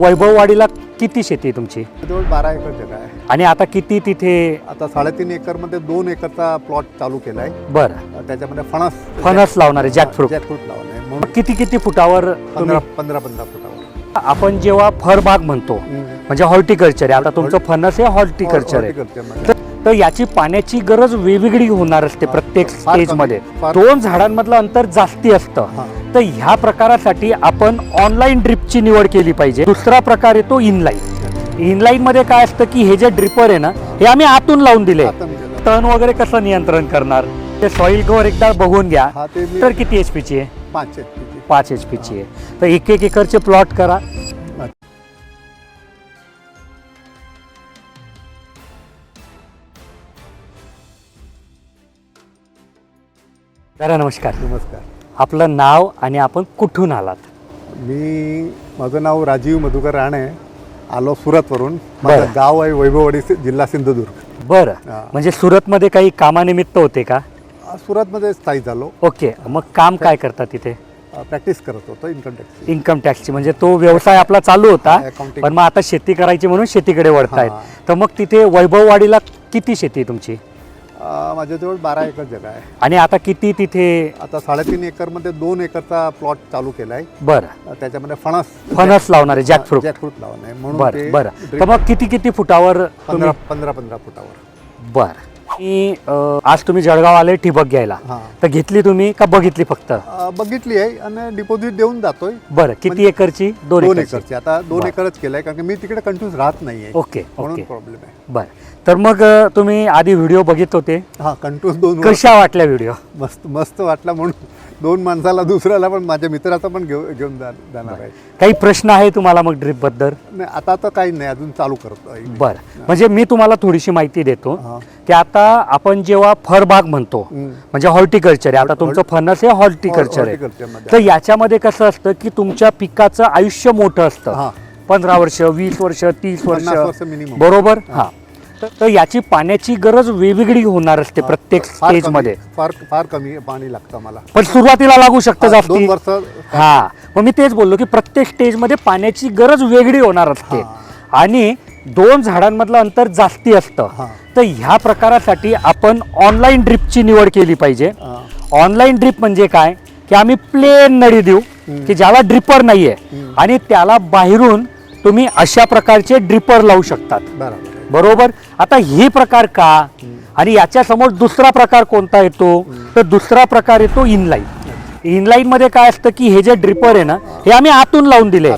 वैभववाडीला किती शेती आहे तुमची? जवळ 12 एकर जगा आहे. आणि आता किती तिथे? आता 3.5 एकरमध्ये 2 एकरचा प्लॉट चालू केला आहे. बरं, त्याच्यामध्ये फणस लावणार आहे, जॅकफ्रूट. जॅकफ्रूट लावणार आहे. म्हणून किती फुटावर? 15 फुटावर. आपण जेव्हा फळबाग म्हणतो म्हणजे हॉर्टिकल्चर आहे, आता तुमचं फणस हे हॉर्टिकल्चर आहे, तर याची पाण्याची गरज वेगवेगळी होणार असते प्रत्येक स्टेज मध्ये. दोन झाडांमधलं अंतर जास्ती असतं, तर ह्या प्रकारासाठी आपण ऑनलाईन ड्रिपची निवड केली पाहिजे. दुसरा प्रकार येतो इनलाईन. इनलाईन मध्ये काय असतं की हे जे ड्रिपर आहे ना, हे आम्ही आतून लावून दिले. तण वगैरे कसं नियंत्रण करणार ते सॉइल कव्हर एकदा बघून घ्या. तर किती HP ची आहे? 5 HP ची आहे. तर 1 एकरचे प्लॉट करा. नमस्कार. नमस्कार. आपलं नाव आणि आपण कुठून आलात? माझं नाव राजीव मधुकर राणे, आलो सुरतवरून. माझं गाव आहे वैभववाडी, जिल्हा सिंधुदुर्ग. बरं, म्हणजे सुरतमध्ये काही कामानिमित्त होते का? सुरतमध्ये स्थायिक झालो. ओके, मग काम काय करता तिथे? प्रॅक्टिस करत होतो इन्कम टॅक्सची. म्हणजे तो व्यवसाय आपला चालू होता, पण मग आता शेती करायची म्हणून शेतीकडे वळतायत. तर मग तिथे वैभववाडीला किती शेती तुमची? माझ्याजवळ 12 एकर जगा आहे. आणि आता किती तिथे? आता 3.5 एकरमध्ये 2 एकरचा प्लॉट चालू केला आहे. बरं, त्याच्यामध्ये फणस लावणार आहे, जॅकफ्रूट लावणार आहे. म्हणून बरं. तर मग किती फुटावर? 15 फुटावर. बरं. आज तुम्ही जळगाव आले ठिबक घ्यायला, तर घेतली तुम्ही का बघितली फक्त? बघितली आहे आणि डिपॉझिट देऊन जातोय. बरं, किती एकरची? 2 एकरची. आता 2 एकरच केलाय, कारण मी तिकडे कंटिन्यूस राहत नाहीये. ओके, म्हणून प्रॉब्लेम आहे. बरं, तर मग तुम्ही आधी व्हिडिओ बघित होते? कंटिन्यूस 2. कशा वाटल्या व्हिडिओ? मस्त वाटला. म्हणून 2 माणसाला, दुसऱ्याला पण, माझ्या मित्राचा पण घेऊन जाणार आहे. काही प्रश्न आहे तुम्हाला मग ड्रिप बद्दल? नाही, आता काही नाही, अजून चालू करतो. बरं, म्हणजे मी तुम्हाला थोडीशी माहिती देतो की आता आपण जेव्हा फळबाग म्हणतो म्हणजे हॉर्टिकल्चर आहे, आता तुमचं फणस हे हॉर्टिकल्चर आहे, तर याच्यामध्ये कसं असतं की तुमच्या पिकाचं आयुष्य मोठं असतं. 15 वर्ष, 20 वर्ष, 30 वर्ष बरोबर. तर याची पाण्याची गरज वेगवेगळी होणार असते प्रत्येक स्टेज मध्ये. फार कमी पाणी लागतं मला, पण सुरुवातीला लागू शकतं जास्त. 2 वर्ष. मग मी तेच बोललो की प्रत्येक स्टेज मध्ये पाण्याची गरज वेगळी होणार असते आणि 2 झाडांमधलं अंतर जास्ती असतं. तर ह्या प्रकारासाठी आपण ऑनलाईन ड्रिपची निवड केली पाहिजे. ऑनलाईन ड्रिप म्हणजे काय की आम्ही प्लेन नळी देऊ की ज्याला ड्रिपर नाहीये आणि त्याला बाहेरून तुम्ही अशा प्रकारचे ड्रिपर लावू शकतात. बरोबर. आता हे प्रकार का, आणि याच्या समोर दुसरा प्रकार कोणता येतो? तर दुसरा प्रकार येतो इनलाईन. इनलाईन मध्ये काय असतं की हे जे ड्रिपर आहे ना, हे आम्ही आतून लावून दिले.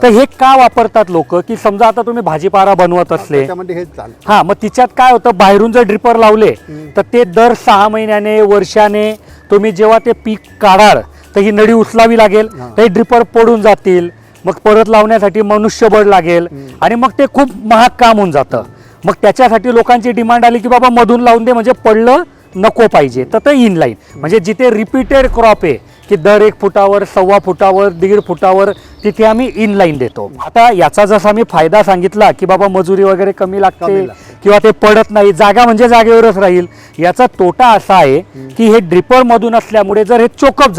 तर हे का वापरतात लोक की समजा आता तुम्ही भाजीपाला बनवत असले, मग तिच्यात काय होतं, बाहेरून जर ड्रिपर लावले तर ते दर 6 महिन्याने, वर्षाने तुम्ही जेव्हा ते पीक काढाल तर ही नळी उचलावी लागेल, तर हे ड्रिपर पडून जातील. मग परत लावण्यासाठी मनुष्यबळ लागेल आणि मग ते खूप महाग काम होऊन जातं. मग त्याच्यासाठी लोकांची डिमांड आली की बाबा मधून लावून दे, म्हणजे पडलं नको पाहिजे. तर ते इनलाईन म्हणजे जिथे रिपीटेड क्रॉप आहे की दर 1 फुटावर, 1.25 फुटावर, 1.5 फुटावर, तिथे आम्ही इनलाईन देतो. आता याचा जसा मी फायदा सांगितला की बाबा मजुरी वगैरे कमी लागते किंवा ते पडत नाही, जागा म्हणजे जागेवरच राहील. याचा तोटा असा आहे की हे ड्रिपर मधून असल्यामुळे जर हे चोकअप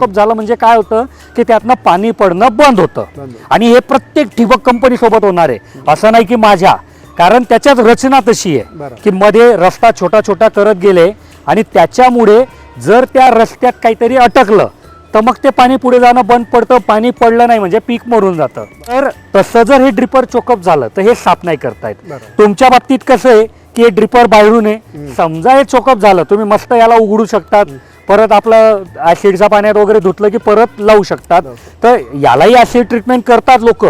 झालं म्हणजे काय होतं की त्यातनं पाणी पडणं बंद होतं. आणि हे प्रत्येक ठिबक कंपनी सोबत होणार आहे, असं नाही की माझ्या, कारण त्याच्यात रचना तशी आहे की मध्ये रस्ता छोटा छोटा करत गेले आणि त्याच्यामुळे जर त्या रस्त्यात काहीतरी अटकलं तर मग ते पाणी पुढे जाणं बंद पडतं. पाणी पडलं नाही म्हणजे पीक मरून जातं. तर तसं जर हे ड्रिपर चोकअप झालं तर हे साफ नाही करतायत. तुमच्या बाबतीत कसं आहे की हे ड्रिपर बाहेरून आहे, समजा हे चोकअप झालं, तुम्ही मस्त याला उघडू शकतात, परत आपलं ऍसिडच्या पाण्यात वगैरे धुतलं की परत लावू शकतात. तर यालाही ऍसिड ट्रीटमेंट करतात लोक,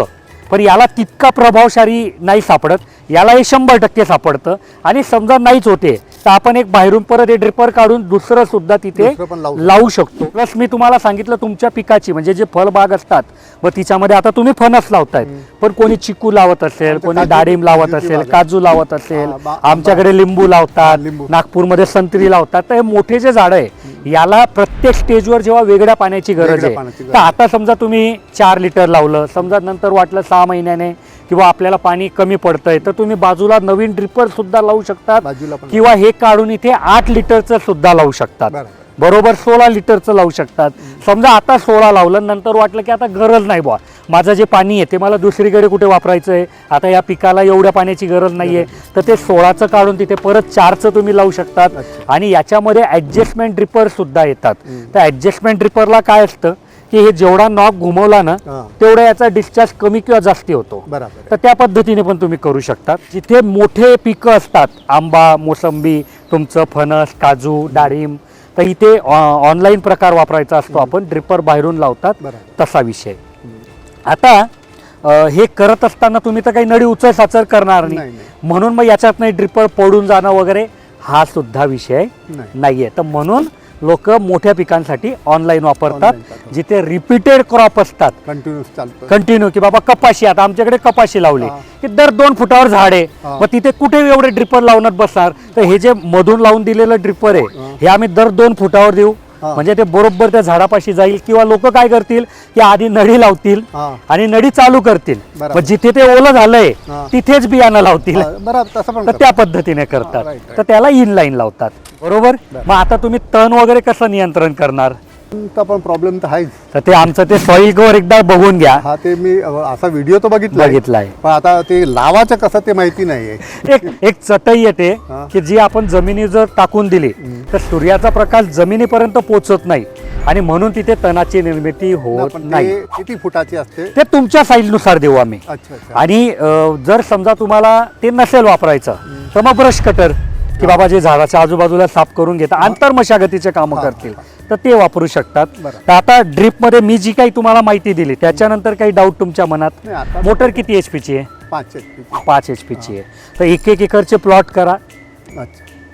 पण याला तितका प्रभावशाली नाही सापडत. याला हे 100% सापडतं. आणि समजा नाहीच होते तर आपण एक बाहेरून परत हे ड्रिपर काढून दुसरं सुद्धा तिथे लावू शकतो. प्लस मी तुम्हाला सांगितलं तुमच्या पिकाची म्हणजे जे फळबाग असतात, मग तिच्यामध्ये आता तुम्ही फणस लावतायत, पण कोणी चिकू लावत असेल, कोणी डाळिंब लावत असेल, काजू लावत असेल, आमच्याकडे लिंबू लावतात, नागपूरमध्ये संत्री लावतात. तर हे मोठे जे झाड आहे याला प्रत्येक स्टेजवर जेव्हा वेगळ्या पाण्याची गरज आहे, तर आता समजा तुम्ही 4 लिटर लावलं, समजा नंतर वाटलं 6 महिन्याने किंवा आपल्याला पाणी कमी पडतंय तर तुम्ही बाजूला नवीन ड्रिपर सुद्धा लावू शकतात किंवा हे काढून इथे 8 लिटरचं सुद्धा लावू शकतात. बरोबर 16 लिटरचं लावू शकतात. समजा आता 16 लावलं, नंतर वाटलं की आता गरज नाही बुवा, माझं जे पाणी आहे ते मला दुसरीकडे कुठे वापरायचं आहे, आता या पिकाला एवढ्या पाण्याची गरज नाही आहे, तर ते 16चं काढून तिथे परत 4चं तुम्ही लावू शकतात. आणि याच्यामध्ये ॲडजस्टमेंट ड्रिपर सुद्धा येतात. तर ॲडजस्टमेंट ड्रिपरला काय असतं की हे जेवढा नॉब घुमवला ना तेवढा याचा डिस्चार्ज कमी किंवा जास्ती होतो. बरोबर. तर त्या पद्धतीने पण तुम्ही करू शकता. जिथे मोठे पिकं असतात, आंबा, मोसंबी, तुमचं फणस, काजू, डाळिंब, तर इथे ऑनलाईन प्रकार वापरायचा असतो. आपण ड्रिपर बाहेरून लावतात तसा विषय. आता हे करत असताना तुम्ही तर काही नळी उचल साचर करणार नाही, म्हणून मग याच्यात नाही ड्रिपर पडून जाणं वगैरे हा सुद्धा विषय नाहीये. तर म्हणून लोक मोठ्या पिकांसाठी ऑनलाईन वापरतात, जिथे रिपीटेड क्रॉप असतात, कंटिन्यू की बाबा कपाशी, आता आमच्याकडे कपाशी लावली की दर 2 फुटावर झाड आहे, मग तिथे कुठे एवढे ड्रिपर लावण्यात बसणार. तर हे जे मधून लावून दिलेलं ड्रिपर आहे हे आम्ही दर 2 फुटावर देऊ, म्हणजे ते बरोबर त्या झाडापाशी जाईल. किंवा लोक काय करतील की आधी नळी लावतील आणि नळी चालू करतील, मग जिथे ते ओलं झालंय तिथेच बियाणं लावतील, तर त्या पद्धतीने करतात. तर त्याला इनलाईन लावतात. बरोबर. मग आता तुम्ही तण वगैरे कसं नियंत्रण करणार, पण प्रॉब्लेम तर आहेच. तर ते आमचं ते सॉइल कव्हर एकदा बघून घ्या. हा, ते मी असा व्हिडिओ तर बघितलाय, पण आता ते लावायचं कसं ते माहिती नाहीये. एक चटई येते की जी आपण जमिनी जर टाकून दिली तर सूर्याचा प्रकाश जमिनीपर्यंत पोहोचत नाही आणि म्हणून तिथे तणाची निर्मिती होत नाही. किती फुटाची असते ते तुमच्या साईज नुसार देऊ आम्ही. आणि जर समजा तुम्हाला ते नसेल वापरायचं तर मग ब्रश कटर की बाबा जे झाडाच्या आजूबाजूला साफ करून घेतात, आंतर मशागतीचे कामं करतील, तर ते वापरू शकतात. तर आता ड्रिप मध्ये मी जी काही तुम्हाला माहिती दिली त्याच्यानंतर काही डाऊट तुमच्या मनात, मोटर किती HP ची आहे? 5 HP ची आहे. तर 1 एकरचे प्लॉट करा,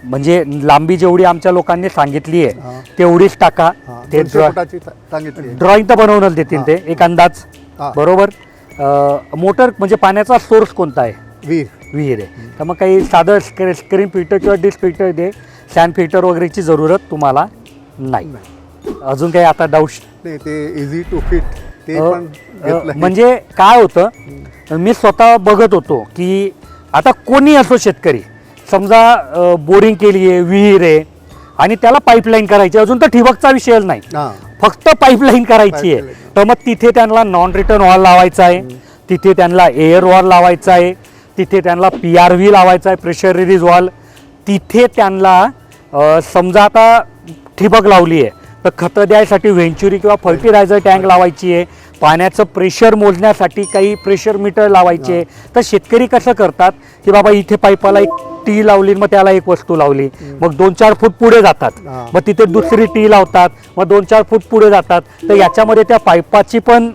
म्हणजे लांबी जेवढी आमच्या लोकांनी सांगितली आहे तेवढीच टाका. ते ड्रॉइंग तर बनवून देतील ते एक अंदाज. बरोबर. मोटर म्हणजे पाण्याचा सोर्स कोणता आहे? विहीर आहे. तर मग काही साधं स्क्रीन फिल्टर किंवा डिश फिल्टर दे, सॅन फिल्टर वगैरेची जरूरत तुम्हाला नाही. अजून काही आता डाऊट? ते इझी टू फिट ते पण म्हणजे काय होतं, मी स्वतः बघत होतो की आता कोणी असो शेतकरी, समजा बोरिंग केली आहे, विहीर आहे आणि त्याला पाईपलाईन करायची, अजून तर ठिबकचा विषय नाही, फक्त पाईपलाईन करायची आहे. तर मग तिथे त्यांना नॉन रिटर्न वॉल लावायचा आहे, तिथे त्यांना एअर वॉल लावायचा आहे, तिथे त्यांना PRV लावायचा आहे, प्रेशर रिलीज वॉल. तिथे त्यांना समजा आता ठिबक लावली आहे तर खतं द्यायसाठी व्हेंचुरी किंवा फर्टिलायझर टँक लावायची आहे, पाण्याचं प्रेशर मोजण्यासाठी काही प्रेशर मीटर लावायचे. तर शेतकरी कसं करतात की बाबा इथे पाईपाला एक टी लावली, मग त्याला एक वस्तू लावली, मग 2-4 फूट पुढे जातात, मग तिथे दुसरी टी लावतात, मग 2-4 फूट पुढे जातात. तर याच्यामध्ये त्या पाईपाची पण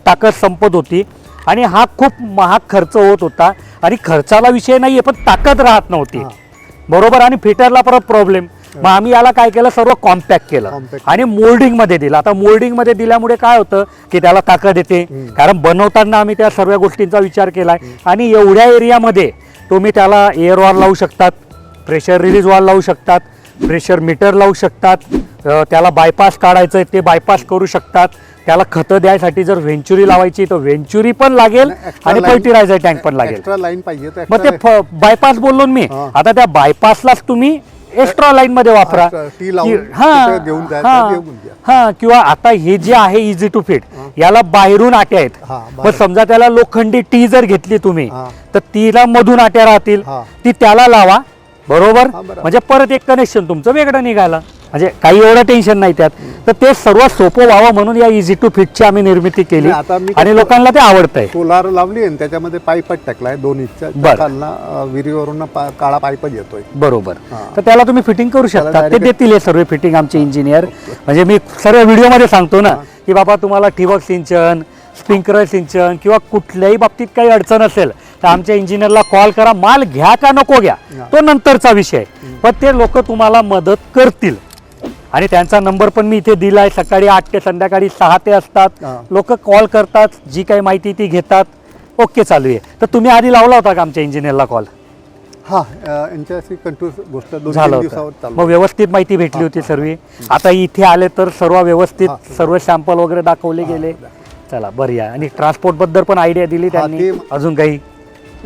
ताकद संपत होती आणि हा खूप महाग खर्च होत होता. आणि खर्चाला विषय नाहीये, पण ताकद राहत नव्हती. बरोबर. आणि फिटरला परत प्रॉब्लेम. मग आम्ही याला काय केलं, सर्व कॉम्पॅक्ट केलं आणि मोल्डिंग मध्ये दिलं. आता मोल्डिंग मध्ये दिल्यामुळे काय होतं की त्याला ताकद येते, कारण बनवताना आम्ही त्या सर्व गोष्टींचा विचार केलाय. आणि एवढ्या एरियामध्ये तुम्ही त्याला एअर वॉल लावू शकतात, प्रेशर रिलीज वॉल लावू शकतात, प्रेशर मीटर लावू शकतात, त्याला बायपास काढायचं ते बायपास करू शकतात, त्याला खतं द्यायसाठी जर व्हेंचुरी लावायची तर व्हेंचुरी पण लागेल आणि फर्टिलायझर टँक पण लागेल. मग ते बायपास बोललो मी, आता त्या बायपासलाच तुम्ही एक्स्ट्रा लाईन मध्ये वापरा. हा, किंवा आता हे जे आहे इझी टू फिट, याला बाहेरून आट्या आहेत. मग समजा त्याला लोखंडी टी जर घेतली तुम्ही तर तिला मधून आट्या राहतील, ती त्याला लावा. बरोबर. म्हणजे परत एक कनेक्शन तुमचं वेगळं निघालं, म्हणजे काही एवढं टेन्शन नाही त्यात. तर ते सर्व सोपं व्हावं म्हणून या इझी टू फिटची आम्ही निर्मिती केली आणि लोकांना ते आवडतंय. सोलार लावली आणि त्याच्यामध्ये पाईपच टाकलाय 2 इंचचा, विहिरीवरून काळा पाईपच येतोय. बरोबर. तर त्याला तुम्ही फिटिंग करू शकता, ते देतील हे सर्व फिटिंग आमचे इंजिनियर. म्हणजे मी सर्व व्हिडिओमध्ये सांगतो ना की बाबा तुम्हाला ठिबक सिंचन, स्प्रिंकलर सिंचन किंवा कुठल्याही बाबतीत काही अडचण असेल तर आमच्या इंजिनियरला कॉल करा. माल घ्या का नको घ्या तो नंतरचा विषय, पण ते लोक तुम्हाला मदत करतील. आणि त्यांचा नंबर पण मी इथे दिलाय. सकाळी 8 ते संध्याकाळी 6 ते असतात. लोक कॉल करतात, जी काही माहिती ती घेतात. ओके, चालू आहे. तर तुम्ही आधी लावला होता का आमच्या इंजिनियरला कॉल? यांच्याशी कंटिन्यूस गोष्ट झालं होतं, मग व्यवस्थित माहिती भेटली होती सर्व. आता इथे आले तर सर्व व्यवस्थित सर्व सॅम्पल वगैरे दाखवले गेले. चला बरी आहे. आणि ट्रान्सपोर्ट बद्दल पण आयडिया दिली त्यांनी. अजून काही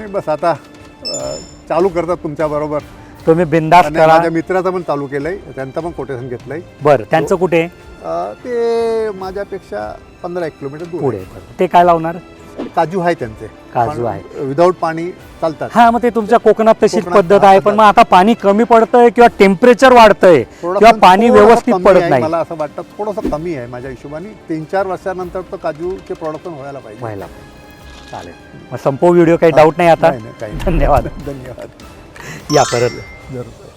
बस आता चालू करतात तुमच्या बरोबर तुम्ही बिंदास आणि करा. माझ्या मित्राचं पण चालू केलंय, त्यांचं पण कोटेशन घेतलंय. बरं, त्यांचं कुठे? ते माझ्यापेक्षा 15-1 किलोमीटर दूर पुढे. बरं, ते काय लावणार? आहे. काजू आहे त्यांचे, काजू आहे. विदाऊट पाणी चालतात. हा, मग ते तुमच्या कोकणात तशीच कोकणात पद्धत आहे. पण मग आता पाणी कमी पडतंय किंवा टेम्परेचर वाढतंय किंवा पाणी थोडंसं व्यवस्थित कमी पडत आहे. नाही. मला असं वाटतं थोडंसं कमी आहे माझ्या हिशोबाने. 3-4 वर्षानंतर तर काजूचे प्रोडक्शन व्हायला पाहिजे. व्हायला पाहिजे. चालेल, मग संपव व्हिडिओ. काही डाऊट नाही आता. नाही, काही नाही. धन्यवाद. धन्यवाद. या परत. जरूर.